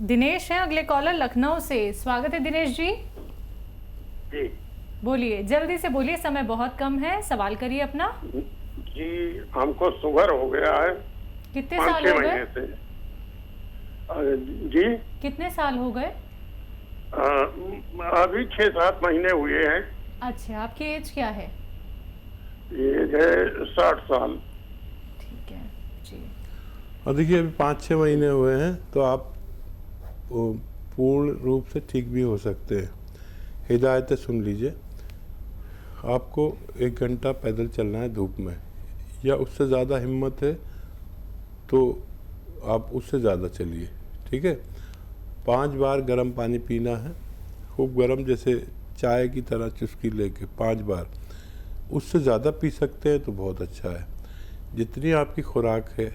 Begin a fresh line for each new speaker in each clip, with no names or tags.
दिनेश हैं अगले कॉलर लखनऊ से। स्वागत है दिनेश जी।
जी
बोलिए, जल्दी से बोलिए, समय बहुत कम है, सवाल करिए अपना।
जी, हमको शुगर हो गया है।
कितने साल हो गए?
से। जी
कितने साल हो गए?
अभी 6-7 महीने हुए हैं।
अच्छा, आपकी एज क्या है?
एज है 60 साल।
ठीक है जी।
और देखिए अभी 5-6 महीने हुए हैं तो आप पूर्ण रूप से ठीक भी हो सकते हैं। हिदायतें सुन लीजिए। आपको 1 घंटा पैदल चलना है धूप में, या उससे ज़्यादा हिम्मत है तो आप उससे ज़्यादा चलिए, ठीक है। 5 बार गर्म पानी पीना है, खूब गर्म, जैसे चाय की तरह चुस्की लेके 5 बार। उससे ज़्यादा पी सकते हैं तो बहुत अच्छा है। जितनी आपकी खुराक है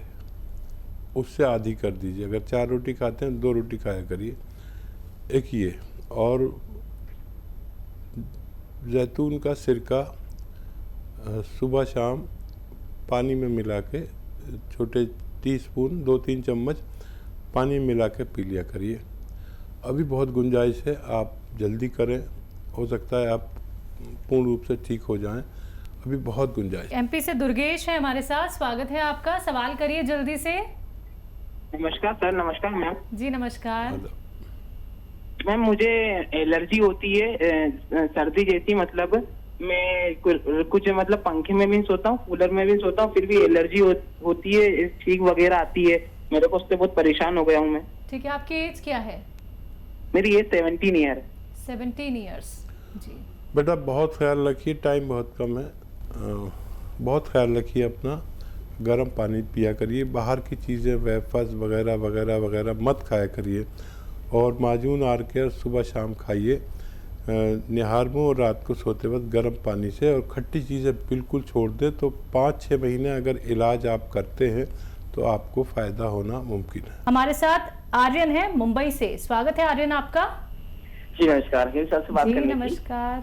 उससे आधी कर दीजिए। अगर 4 रोटी खाते हैं 2 रोटी खाया करिए, एक ये। और जैतून का सिरका सुबह शाम पानी में मिला के, छोटे टीस्पून 2-3 चम्मच पानी में मिला के पी लिया करिए। अभी बहुत गुंजाइश है, आप जल्दी करें, हो सकता है आप पूर्ण रूप से ठीक हो जाएं। अभी बहुत गुंजाइश।
एमपी से दुर्गेश है हमारे साथ। स्वागत है आपका, सवाल करिए जल्दी से।
नमस्कार सर। नमस्कार मैम
जी नमस्कार।
मैम, मुझे एलर्जी होती है सर्दी जैसी। मतलब मैं कुछ मतलब पंखे में भी सोता हूँ, कूलर में भी सोता हूँ, फिर भी एलर्जी होती है, छींक वगैरह आती है मेरे को। उससे बहुत परेशान हो गया हूँ मैं।
ठीक है, आपकी एज क्या है?
मेरी एज 17 ईयर।
17 ईयर्स जी।
बेटा बहुत ख्याल रखिए, टाइम बहुत कम है। बहुत ख्याल रखिए अपना। गर्म पानी पिया करिए, बाहर की चीज़ें वेफर्स वगैरह वगैरह वगैरह मत खाया करिए। और माजून आर केयर सुबह शाम खाइए निहार में, और रात को सोते वक्त गर्म पानी से। और खट्टी चीज़ें बिल्कुल छोड़ दें। तो 5-6 महीने अगर इलाज आप करते हैं तो आपको फ़ायदा होना मुमकिन है।
हमारे साथ आर्यन है मुंबई से। स्वागत है आर्यन आपका।
जी नमस्कार। हकीम साहब से बात
जी
करनी थी।
नमस्कार।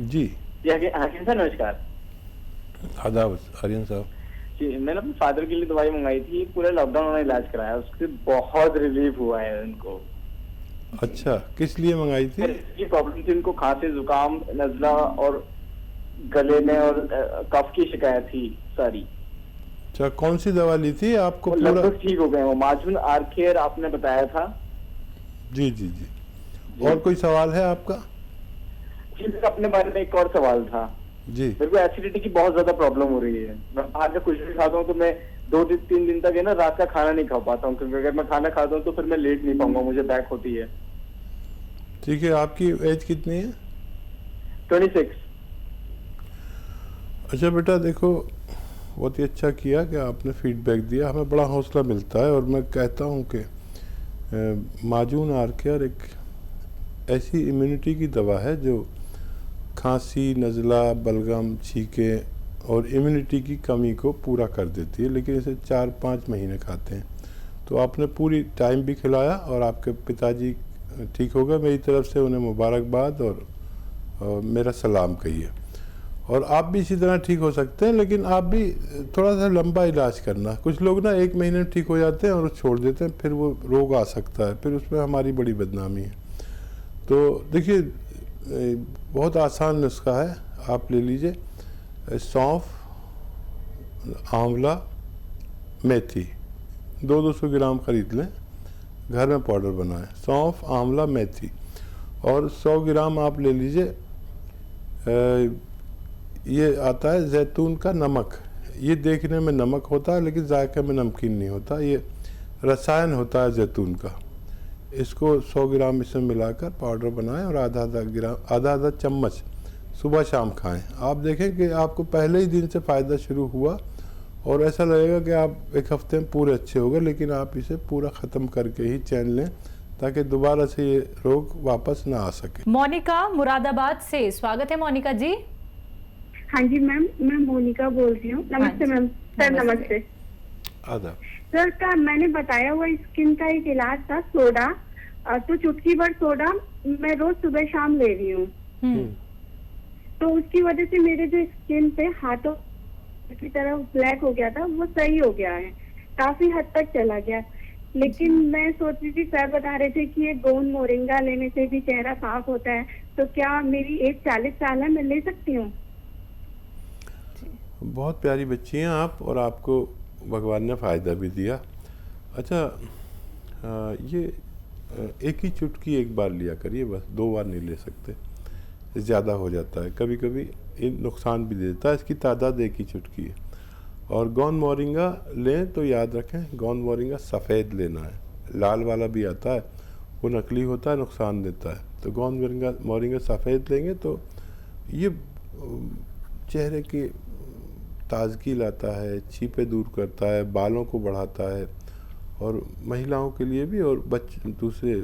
जी
हकीम साहब नमस्कार।
आदाब आर्यन साहब।
जी, मैंने अपने फादर के लिए दवाई मंगाई थी, पूरे लॉकडाउन में इलाज कराया, उससे बहुत रिलीफ हुआ है उनको।
अच्छा, किस लिए मंगाई थी?
ये प्रॉब्लम थी उनको, खांसी जुकाम नजला और गले में और कफ की शिकायत थी सारी।
अच्छा, कौन सी दवा ली थी आपको? पूरा
लगभग ठीक हो गए वो। माजून आर केयर आपने बताया था।
जी जी जी। और कोई सवाल है आपका?
जी, अपने बारे में एक और सवाल था
जी।
मेरे को। एसिडिटी की बहुत ज्यादा प्रॉब्लम हो रही है। मैं बाहर कुछ भी खाता हूँ तो मैं 2-3 दिन तक है ना, रात का खाना नहीं खा पाता हूँ, क्योंकि अगर मैं खाना खाता हूँ तो फिर मैं लेट नहीं पाऊंगा, मुझे बैक होती है।
ठीक है, आपकी एज कितनी है?
26।
अच्छा बेटा देखो, बहुत ही अच्छा किया कि आपने फीडबैक दिया, हमें बड़ा हौसला मिलता है। और मैं कहता हूँ कि माजून आर केयर एक ऐसी इम्यूनिटी की दवा है जो खांसी नज़ला बलगम छींके और इम्यूनिटी की कमी को पूरा कर देती है। लेकिन इसे 4-5 महीने खाते हैं तो आपने पूरी टाइम भी खिलाया और आपके पिताजी ठीक हो गए। मेरी तरफ से उन्हें मुबारकबाद और मेरा सलाम कहिए। और आप भी इसी तरह ठीक हो सकते हैं, लेकिन आप भी थोड़ा सा लंबा इलाज करना। कुछ लोग ना 1 महीने में ठीक हो जाते हैं और छोड़ देते हैं, फिर वो रोग आ सकता है, फिर उसमें हमारी बड़ी बदनामी है। तो देखिए बहुत आसान नुस्खा है, आप ले लीजिए सौंफ आंवला मेथी 200 ग्राम खरीद लें, घर में पाउडर बनाएं। सौंफ आंवला मेथी और 100 ग्राम आप ले लीजिए ये आता है जैतून का नमक। ये देखने में नमक होता है लेकिन जायके में नमकीन नहीं होता, ये रसायन होता है जैतून का। इसको 100 ग्राम इसमें मिलाकर पाउडर बनाएं और आधा चम्मच सुबह शाम खाएं। आप देखें कि आपको पहले ही दिन से फ़ायदा शुरू हुआ और ऐसा लगेगा कि आप 1 हफ्ते में पूरे अच्छे हो गए। लेकिन आप इसे पूरा ख़त्म करके ही चैन लें ताकि दोबारा से ये रोग वापस ना आ सके।
मोनिका मुरादाबाद से। स्वागत है मोनिका जी।
हाँ जी मैम, मैं मोनिका बोल रही हूँ। नमस्ते मैम। सर नमस्ते।
आदाब
सर का मैंने बताया हुआ स्किन का एक इलाज था सोडा, तो चुटकी भर सोडा मैं रोज सुबह शाम ले रही हूँ। तो उसकी वजह से मेरे जो स्किन पे हाथों की तरफ ब्लैक हो गया था वो सही हो गया है, काफी हद तक चला गया। लेकिन मैं सोच रही थी, सर बता रहे थे कि ये गोंद मोरिंगा लेने से भी चेहरा साफ होता है, तो क्या मेरी एज 40 साल है, मैं ले सकती हूँ?
बहुत प्यारी बच्ची हैं आप, और आपको भगवान ने फ़ायदा भी दिया। अच्छा, ये एक ही चुटकी एक बार लिया करिए, बस 2 बार नहीं ले सकते, ज़्यादा हो जाता है। कभी कभी ये नुकसान भी देता है। इसकी तादाद एक ही चुटकी है। और गोंद मोरिंगा लें तो याद रखें, गोंद मोरिंगा सफ़ेद लेना है, लाल वाला भी आता है, वो नकली होता है, नुकसान देता है। तो गोंद मोरिंगा सफ़ेद लेंगे तो ये चेहरे की ताजगी लाता है, छीपे दूर करता है, बालों को बढ़ाता है, और महिलाओं के लिए भी और दूसरे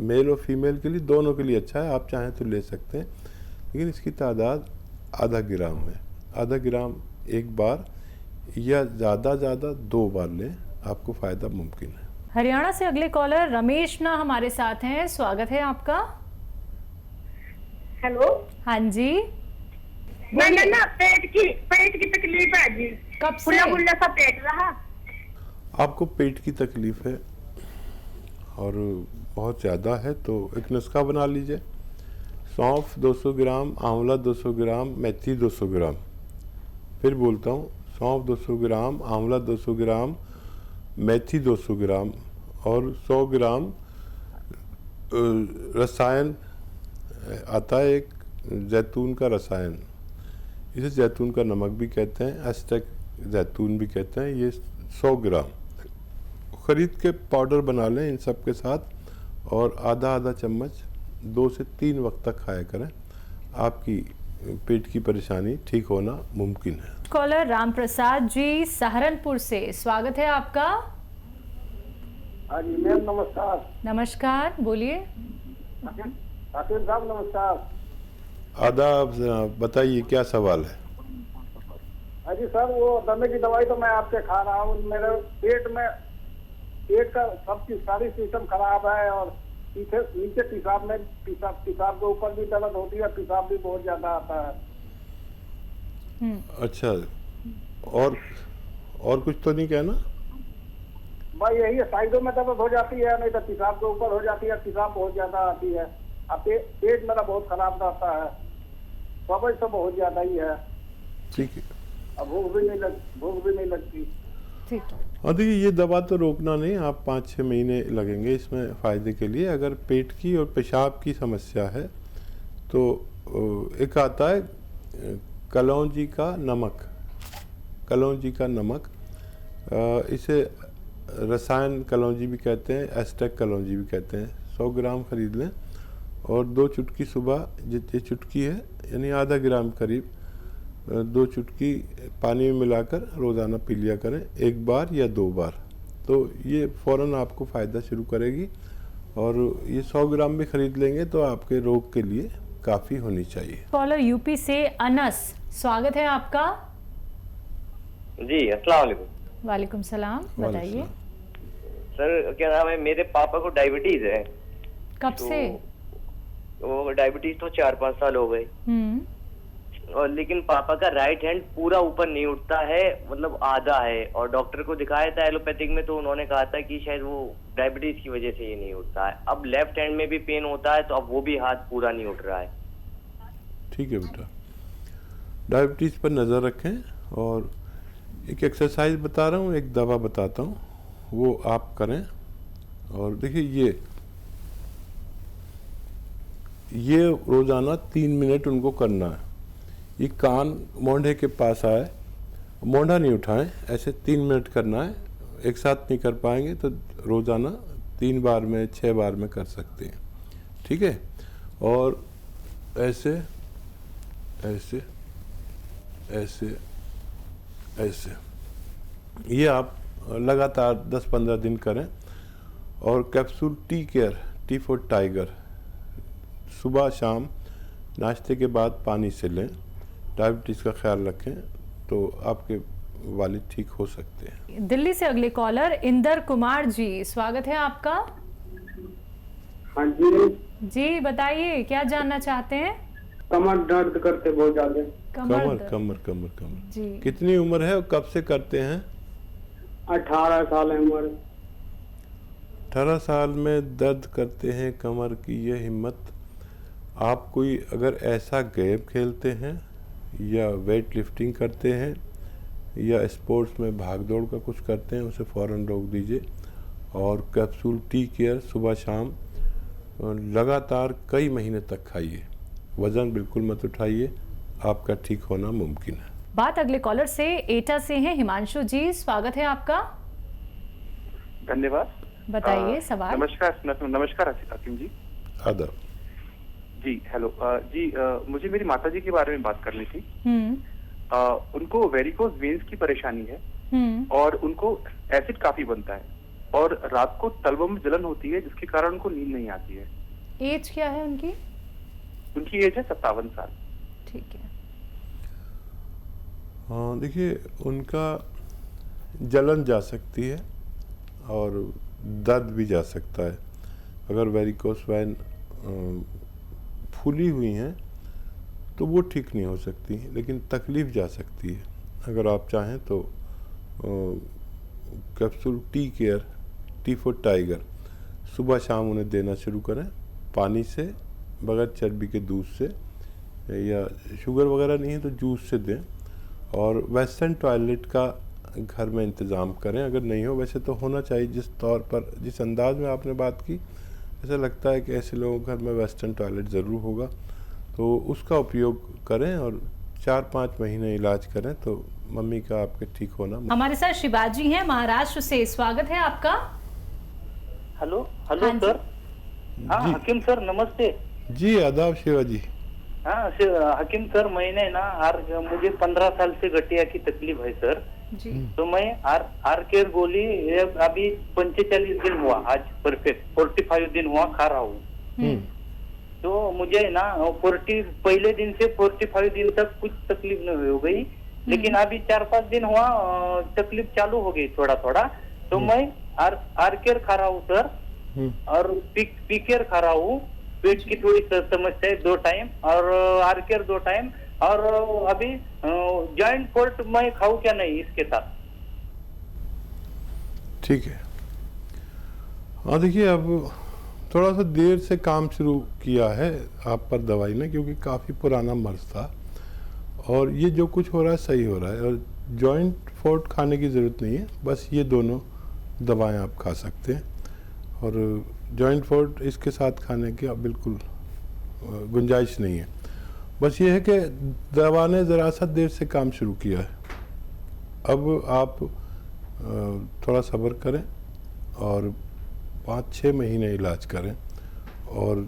मेल और फीमेल के लिए, दोनों के लिए अच्छा है। आप चाहें तो ले सकते हैं, लेकिन इसकी तादाद आधा ग्राम है। आधा ग्राम एक बार या ज़्यादा 2 बार लें, आपको फ़ायदा मुमकिन है।
हरियाणा से अगले कॉलर रमेश ना हमारे साथ हैं, स्वागत है आपका।
हेलो।
हाँ जी,
मैंने ना पेट की तकलीफ है जी।
कब से?
फुल्ला फुल्ला सा पेट रहा।
आपको पेट की तकलीफ़ है और बहुत ज़्यादा है, तो एक नुस्खा बना लीजिए। सौंफ 200 ग्राम, आंवला 200 ग्राम, मेथी 200 ग्राम। फिर बोलता हूँ, सौंफ 200 ग्राम, आंवला 200 ग्राम, मेथी 200 ग्राम और 100 ग्राम रसायन आता है, एक जैतून का रसायन, इसे जैतून का नमक भी कहते हैं, एस्टेक जैतून भी कहते हैं। ये 100 ग्राम ख़रीद के पाउडर बना लें इन सब के साथ, और आधा चम्मच 2 से 3 वक्त तक खाया करें। आपकी पेट की परेशानी ठीक होना मुमकिन है।
कॉलर राम प्रसाद जी सहारनपुर से, स्वागत है आपका।
हाँ जी मैम, नमस्कार।
नमस्कार, बोलिए।
हाकिम साहब नमस्कार।
आदाब जनाब, बताइए क्या सवाल है।
हाँ जी सर, वो दमे की दवाई तो मैं आपसे खा रहा हूँ, मेरे पेट का सबकी सारी सिस्टम खराब है, और नीचे पेशाब के ऊपर भी दर्द होती है, पेशाब भी बहुत ज्यादा आता है।
अच्छा, और कुछ तो नहीं कहना?
भाई यही है, साइडों में दर्द हो जाती है, नहीं तो पेशाब के ऊपर हो जाती है, पेशाब बहुत ज्यादा आती है। अब पेट मेरा बहुत खराब रहता है, समझ तो बहुत ज्यादा ही है।
ठीक है।
अब भूख भी नहीं लगती।
ठीक है।
और देखिए, ये दवा तो रोकना नहीं, आप 5-6 महीने लगेंगे इसमें फ़ायदे के लिए। अगर पेट की और पेशाब की समस्या है तो एक आता है कलौंजी का नमक, इसे रसायन कलौंजी भी कहते हैं, एस्टेक कलौंजी भी कहते हैं। 100 ग्राम खरीद लें और 2 चुटकी सुबह, ये चुटकी है यानी आधा ग्राम करीब, 2 चुटकी पानी में मिलाकर रोज़ाना पी लिया करें, 1 बार या 2 बार, तो ये फ़ौरन आपको फ़ायदा शुरू करेगी। और ये 100 ग्राम भी खरीद लेंगे तो आपके रोग के लिए काफ़ी होनी चाहिए।
कॉलर यूपी से अनस, स्वागत है आपका।
जी अस्सलाम वालेकुम।
वालेकुम सलाम, बताइए।
सर क्या नाम है, मेरे पापा को डायबिटीज है।
कब से?
वो डायबिटीज तो 4-5 साल हो गए। और लेकिन पापा का राइट हैंड पूरा ऊपर नहीं उठता है, मतलब आधा है, और डॉक्टर को दिखाया था एलोपैथिक में, तो उन्होंने कहा था कि शायद वो डायबिटीज की वजह से ये नहीं उठता है। अब लेफ्ट हैंड में भी पेन होता है, तो अब वो भी हाथ पूरा नहीं उठ रहा है।
ठीक है बेटा, डायबिटीज़ पर नज़र रखें, और एक एक्सरसाइज बता रहा हूँ, एक दवा बताता हूँ, वो आप करें। और देखिए, ये रोज़ाना 3 मिनट उनको करना है। ये कान मोंढे के पास आए, मोंढा नहीं उठाएं, ऐसे 3 मिनट करना है। एक साथ नहीं कर पाएंगे तो रोज़ाना 3 बार में, 6 बार में कर सकते हैं, ठीक है। और ऐसे ऐसे ऐसे ऐसे, ये आप लगातार 10-15 दिन करें। और कैप्सूल टी फॉर टाइगर सुबह शाम नाश्ते के बाद पानी से लें। डायबिटीज़ का ख्याल रखें तो आपके वालिद ठीक हो सकते हैं।
दिल्ली से अगले कॉलर इंदर कुमार जी, स्वागत है आपका।
हाँ जी,
बताइए क्या जानना चाहते हैं।
कमर दर्द करते बहुत ज्यादा।
कमर
जी,
कितनी उम्र है और कब से करते हैं?
18 साल है उम्र।
18 साल में दर्द करते हैं कमर की ये हिम्मत। आप कोई अगर ऐसा गेम खेलते हैं या वेट लिफ्टिंग करते हैं या स्पोर्ट्स में भाग दौड़ का कुछ करते हैं, उसे फ़ौरन रोक दीजिए और कैप्सूल टी केयर सुबह शाम लगातार कई महीने तक खाइए। वज़न बिल्कुल मत उठाइए, आपका ठीक होना मुमकिन है।
बात अगले कॉलर से एटा से हैं। हिमांशु जी, स्वागत है आपका।
धन्यवाद।
बताइए सवाल।
नमस्कार हकीम जी।
आदाब
जी। हेलो जी, मुझे मेरी माताजी के बारे में बात करनी थी। उनको वेरिकोज वेन्स की परेशानी है और उनको एसिड काफी बनता है और रात को तलवों में जलन होती है जिसके कारण उनको नींद नहीं आती है।
एज क्या है उनकी?
उनकी एज है 57 साल।
ठीक है।
हाँ, देखिए उनका जलन जा सकती है और दर्द भी जा सकता है। अगर वेरिकोस वेन फूली हुई हैं तो वो ठीक नहीं हो सकती, लेकिन तकलीफ़ जा सकती है। अगर आप चाहें तो capsule tea care, T for tiger सुबह शाम उन्हें देना शुरू करें, पानी से, बगैर चर्बी के दूध से, या शुगर वगैरह नहीं है तो जूस से दें। और वेस्टर्न टॉयलेट का घर में इंतज़ाम करें, अगर नहीं हो, वैसे तो होना चाहिए। जिस तौर पर, जिस अंदाज में आपने बात की, ऐसा लगता है कि ऐसे लोगों के घर में वेस्टर्न टॉयलेट ज़रूर होगा, तो उसका उपयोग करें और 4-5 महीने इलाज करें तो मम्मी का आपके ठीक होना।
हमारे साथ शिवाजी हैं महाराष्ट्र से, स्वागत है आपका।
हेलो
हाँ
सर। हाँ हकीम सर, नमस्ते
जी। आदाब शिवाजी।
हाँ हकीम सर, मैंने ना मुझे 15 साल से गठिया की तकलीफ है सर
जी।
तो मैं आर केयर गोली अभी 45 दिन हुआ, आज परफेक्ट 45 दिन हुआ खा रहा हूँ। तो मुझे ना 40 पहले दिन से 45 दिन तक कुछ तकलीफ नहीं हो गई, लेकिन अभी 4-5 दिन हुआ तकलीफ चालू हो गई थोड़ा थोड़ा। तो मैं आर केयर खा रहा हूँ सर और पी केयर खा रहा हूँ। पेट की थोड़ी समस्या है 2 टाइम और आर केयर 2 टाइम। और अभी जॉइंट फोर्ट मैं खाऊं क्या नहीं इसके साथ?
ठीक है। हाँ देखिए, अब थोड़ा सा देर से काम शुरू किया है आप पर दवाई ने, क्योंकि काफ़ी पुराना मर्ज था और ये जो कुछ हो रहा है सही हो रहा है। और जॉइंट फोर्ट खाने की ज़रूरत नहीं है, बस ये दोनों दवाएं आप खा सकते हैं। और जॉइंट फोर्ट इसके साथ खाने की अब बिल्कुल गुंजाइश नहीं है। बस ये है कि दवा ने ज़रा सा देर से काम शुरू किया है। अब आप थोड़ा सब्र करें और 5-6 महीने इलाज करें और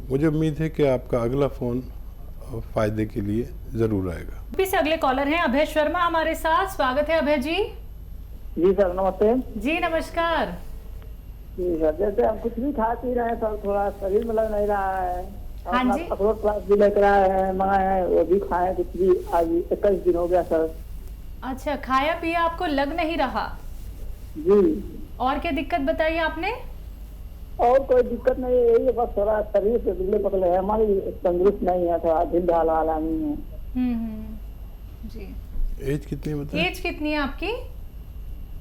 मुझे उम्मीद है कि आपका अगला फ़ोन फ़ायदे के लिए ज़रूर आएगा।
अभी से अगले कॉलर हैं अभय शर्मा हमारे साथ, स्वागत है अभय जी।
जी सर नमस्ते।
जी नमस्कार।
जी सर, जैसे हम कुछ भी खा पी रहे हैं सर, थोड़ा शरीर में लग नहीं रहा है।
हाँ जी।
अखरोट प्लास भी लेकर आए हैं, मंगाए हैं, वो भी खाए, कुछ भी आज 21 दिन हो गया सर।
अच्छा, खाया पिया आपको लग नहीं रहा?
जी।
और क्या दिक्कत बताई आपने?
और कोई दिक्कत नहीं है, यही है बस थोड़ा शरीर से दुबले पतले है, हमारी तंदुरुस्त नहीं है, थोड़ा ढील ढाल वाला नहीं है।
जी।
एज कितनी बताएं?
एज कितनी है आपकी?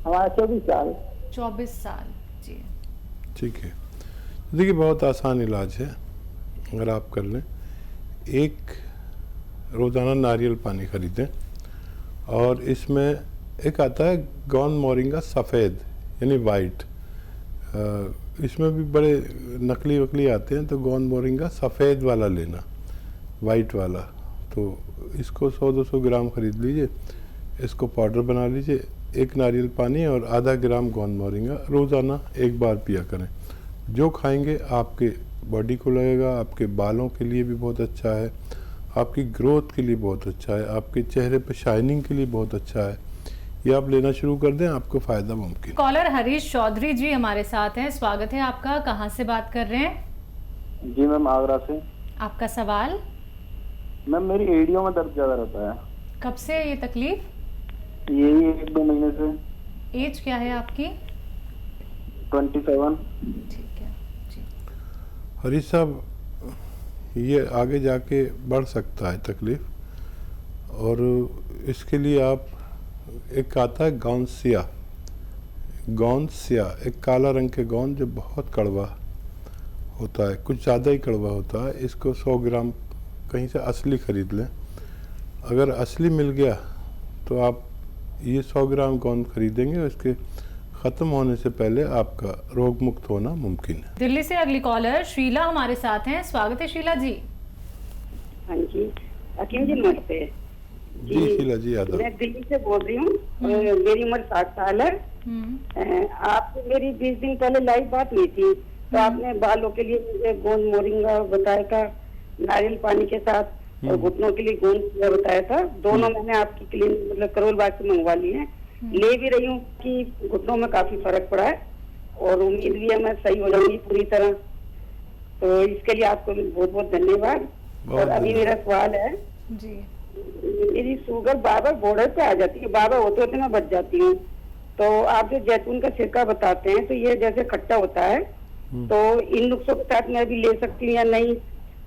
हमारा 24 साल।
24 साल। जी
ठीक है। देखिए बहुत आसान इलाज है, अगर आप कर लें। एक रोज़ाना नारियल पानी खरीदें और इसमें एक आता है गौन मोरिंगा सफ़ेद यानी वाइट, इसमें भी बड़े नकली वकली आते हैं, तो गौन मोरिंगा सफ़ेद वाला लेना, वाइट वाला। तो इसको 100-200 ग्राम खरीद लीजिए, इसको पाउडर बना लीजिए, 1 नारियल पानी और आधा ग्राम गौन मोरिंगा रोज़ाना 1 बार पिया करें। जो खाएंगे आपके बॉडी को लगेगा, आपके बालों के लिए भी बहुत अच्छा है, आपकी ग्रोथ के लिए बहुत अच्छा है, आपके चेहरे पे शाइनिंग के लिए बहुत अच्छा है। ये आप लेना शुरू कर दें, आपको फ़ायदा मुमकिन।
कॉलर हरीश चौधरी जी हमारे साथ हैं, स्वागत है आपका। कहाँ से बात कर रहे हैं?
जी मैम, आगरा से।
आपका सवाल?
मैम मेरी एड़ियों में दर्द ज़्यादा रहता है।
कब से ये तकलीफ?
यही 1-2 महीने से।
एज क्या है आपकी?
27।
ठीक है जी।
हरीश साहब, ये आगे जाके बढ़ सकता है तकलीफ़, और इसके लिए आप, एक आता है गोंद स्याह, एक काला रंग के गोंद जो बहुत कड़वा होता है, कुछ ज़्यादा ही कड़वा होता है। इसको 100 ग्राम कहीं से असली ख़रीद लें। अगर असली मिल गया तो आप ये 100 ग्राम गोंद खरीदेंगे और इसके ख़त्म होने से पहले आपका रोग मुक्त होना मुमकिन है।
दिल्ली से अगली कॉलर शीला हमारे साथ हैं। स्वागत है शीला जी।
हाँ जी, हकीम जी नमस्ते।
जी शीला जी यादव,
मैं दिल्ली से बोल रही हूँ। मेरी उम्र 60 साल है। आपसे मेरी 20 दिन पहले लाइव बात हुई थी, तो आपने बालों के लिए मुझे गोंद मोरिंगा बताया था, नारियल पानी के साथ, और घुटनों के लिए गोंद बताया था। दोनों मैंने आपकी क्लिनिक मतलब करोल बाग से मंगवा लिए हैं, ले भी रही हूँ कि घुटनों में काफी फर्क पड़ा है और उम्मीद भी है मैं सही हो जाऊंगी पूरी तरह। तो इसके लिए आपको बहुत बहुत धन्यवाद। और अभी मेरा सवाल है
जी,
मेरी शुगर बार बार बॉर्डर पे आ जाती है, बार बार होते होते मैं बच जाती हूँ। तो आप जो जैतून का सिरका बताते हैं, तो ये जैसे खट्टा होता है, तो इन नुस्खों के साथ मैं भी ले सकती हूँ या नहीं?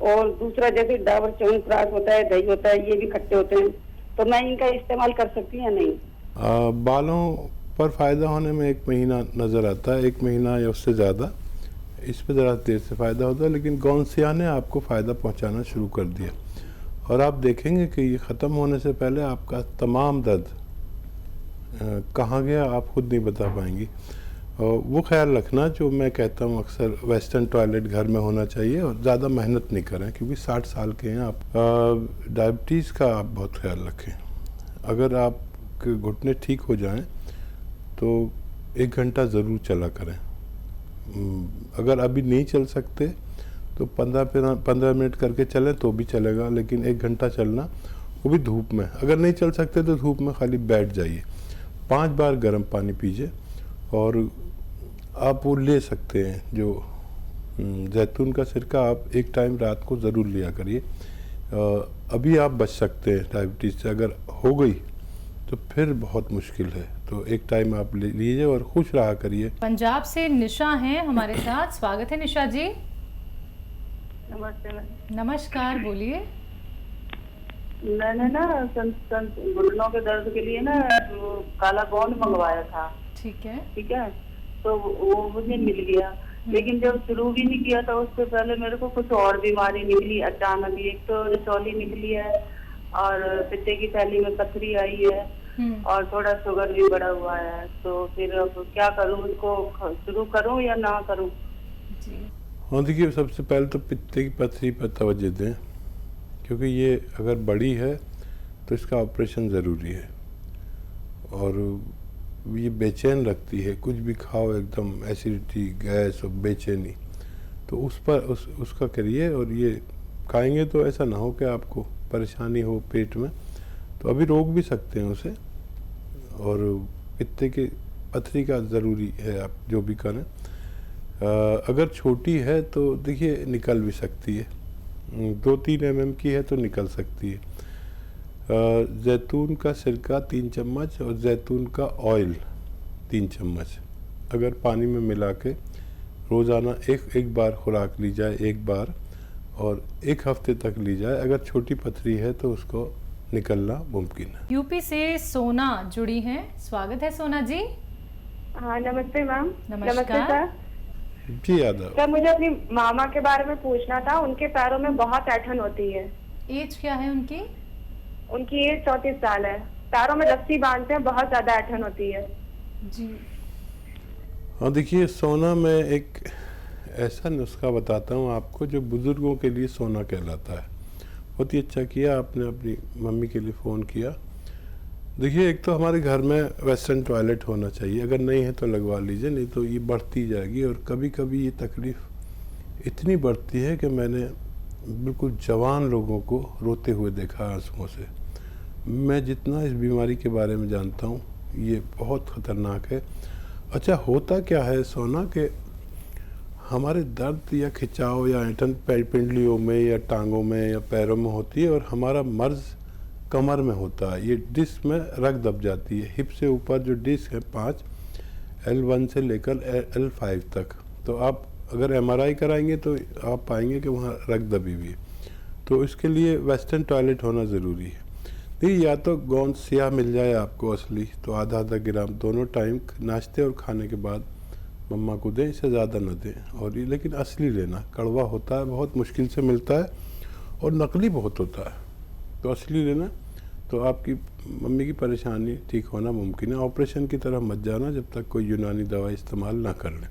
और दूसरा जैसे डाबर च्यवनप्राश होता है, दही होता है, ये भी खट्टे होते हैं, तो मैं इनका इस्तेमाल कर सकती हूँ या नहीं?
बालों पर फ़ायदा होने में 1 महीना नज़र आता है, 1 महीना या उससे ज़्यादा। इस पर ज़रा देर से फ़ायदा होता है, लेकिन गोंद स्याह ने आपको फ़ायदा पहुंचाना शुरू कर दिया और आप देखेंगे कि ये ख़त्म होने से पहले आपका तमाम दर्द कहाँ गया आप खुद नहीं बता पाएंगी। वो ख्याल रखना जो मैं कहता हूँ अक्सर, वेस्टर्न टॉयलेट घर में होना चाहिए और ज़्यादा मेहनत नहीं करें, क्योंकि 60 साल के हैं आप। डायबिटीज़ का आप बहुत ख्याल रखें। अगर आपके घुटने ठीक हो जाएं तो 1 घंटा ज़रूर चला करें। अगर अभी नहीं चल सकते तो 15 मिनट करके चलें तो भी चलेगा, लेकिन 1 घंटा चलना, वो भी धूप में। अगर नहीं चल सकते तो धूप में खाली बैठ जाइए। 5 बार गर्म पानी पीजिए और आप वो ले सकते हैं जो जैतून का सिरका, आप एक टाइम रात को ज़रूर लिया करिए। अभी आप बच सकते हैं डायबिटीज़ से। अगर हो गई तो फिर बहुत मुश्किल है, तो एक टाइम आप ले लीजिए और खुश रहा करिए।
पंजाब से निशा हैं हमारे साथ। स्वागत है निशा जी।
नमस्ते।
नमस्कार, बोलिए।
मैंने ना घुटनों के दर्द के लिए ना काला गोंद मंगवाया था।
ठीक है।
ठीक है, तो वो मुझे मिल गया, लेकिन जब शुरू भी नहीं किया था उससे पहले मेरे को कुछ और बीमारी निकली अचानक। एक तो रसौली निकली है और पित्ते की थैली में पथरी आई है और थोड़ा शुगर भी बढ़ा हुआ है। तो फिर अब क्या करूं, उसको शुरू करूं या ना करूं?
हाँ देखिए, सबसे पहले तो पित्ते की पथरी पर तवज्जो दें, क्योंकि ये अगर बड़ी है तो इसका ऑपरेशन ज़रूरी है और ये बेचैन रखती है। कुछ भी खाओ एकदम एसिडिटी, गैस और बेचैनी, तो उस पर उसका करिए। और ये खाएंगे तो ऐसा ना हो कि आपको परेशानी हो पेट में, तो अभी रोक भी सकते हैं उसे। और पित्ते की पथरी का ज़रूरी है आप जो भी करें। अगर छोटी है तो देखिए निकल भी सकती है, 2-3 mm की है तो निकल सकती है। जैतून का सिरका 3 चम्मच और जैतून का ऑयल 3 चम्मच अगर पानी में मिला के रोज़ाना एक बार खुराक ली जाए, 1 बार, और 1 हफ्ते तक ली जाए। अगर छोटी पथरी है तो उसको निकलना मुमकिन है।
यूपी से सोना जुड़ी हैं। स्वागत है सोना जी।
हाँ नमस्ते मैम।
नमस्कार
सर।
जी यादव।
सर मुझे अपनी मामा के बारे में पूछना था। उनके पैरों में बहुत ऐंठन होती है।
एज क्या है उनकी?
उनकी एज 34 साल है। पैरों में रस्सी बांधते हैं, बहुत ज्यादा ऐंठन होती है
जी।
हाँ देखिए, सोना में एक ऐसा नुस्खा बताता हूँ आपको जो बुज़ुर्गों के लिए सोना कहलाता है। बहुत ही अच्छा किया आपने, अपनी मम्मी के लिए फ़ोन किया। देखिए, एक तो हमारे घर में वेस्टर्न टॉयलेट होना चाहिए, अगर नहीं है तो लगवा लीजिए, नहीं तो ये बढ़ती जाएगी। और कभी कभी ये तकलीफ़ इतनी बढ़ती है कि मैंने बिल्कुल जवान लोगों को रोते हुए देखा आंसुओं से। मैं जितना इस बीमारी के बारे में जानता हूँ, ये बहुत ख़तरनाक है। अच्छा, होता क्या है सोना के हमारे दर्द या खिंचाव या ऐंठन पिंडलियों में या टांगों में या पैरों में होती है, और हमारा मर्ज कमर में होता है। ये डिस्क में रग दब जाती है। हिप से ऊपर जो डिस्क है 5, L1 से लेकर L5 तक, तो आप अगर MRI कराएंगे तो आप पाएंगे कि वहाँ रग दबी हुई है। तो इसके लिए वेस्टर्न टॉयलेट होना ज़रूरी है। नहीं, या तो गोंद स्याह मिल जाए आपको असली, तो आधा आधा ग्राम दोनों टाइम नाश्ते और खाने के बाद मम्मा को दें, इससे ज़्यादा न दें। और ये लेकिन असली लेना, कड़वा होता है, बहुत मुश्किल से मिलता है और नकली बहुत होता है, तो असली लेना। तो आपकी मम्मी की परेशानी ठीक होना मुमकिन है। ऑपरेशन की तरह मत जाना जब तक कोई यूनानी दवा इस्तेमाल ना कर लें।